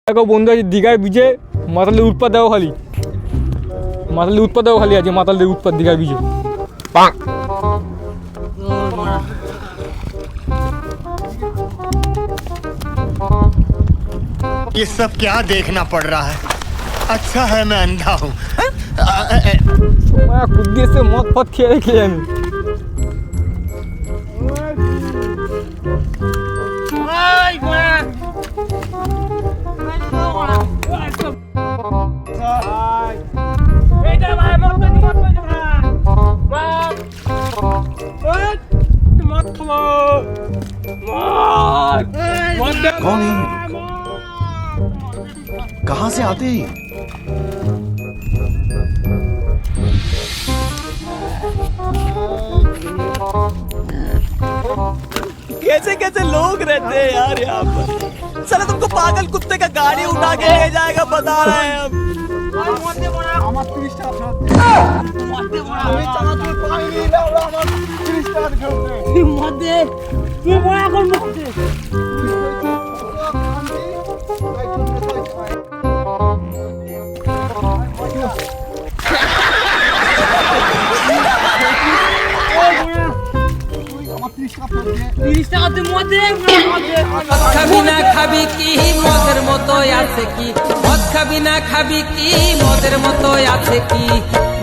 দেখো বন্ধু আছে দীঘার বিচে মাতালের উৎপাত দেওয়া খালি আছে মাতালের উৎপাত দীঘার বিচে। ये सब क्या देखना पड़ रहा है? अच्छा है मैं अंधा हूँ। কুদ্দি এসে মদ ফদ খেয়ে রেখে আমি कौन है? कहाँ से आते हैं? कैसे कैसे लोग रहते हैं यार यहाँ पर। साला तुमको पागल कुत्ते का गाड़ी उठा के ले जाएगा बता रहे हैं हम। খাবি না খাবি কি মদের মতো আছে কি, মদ খাবি না খাবি কি মদের মতো আছে কি,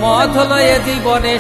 মদ হলো এ জীবনে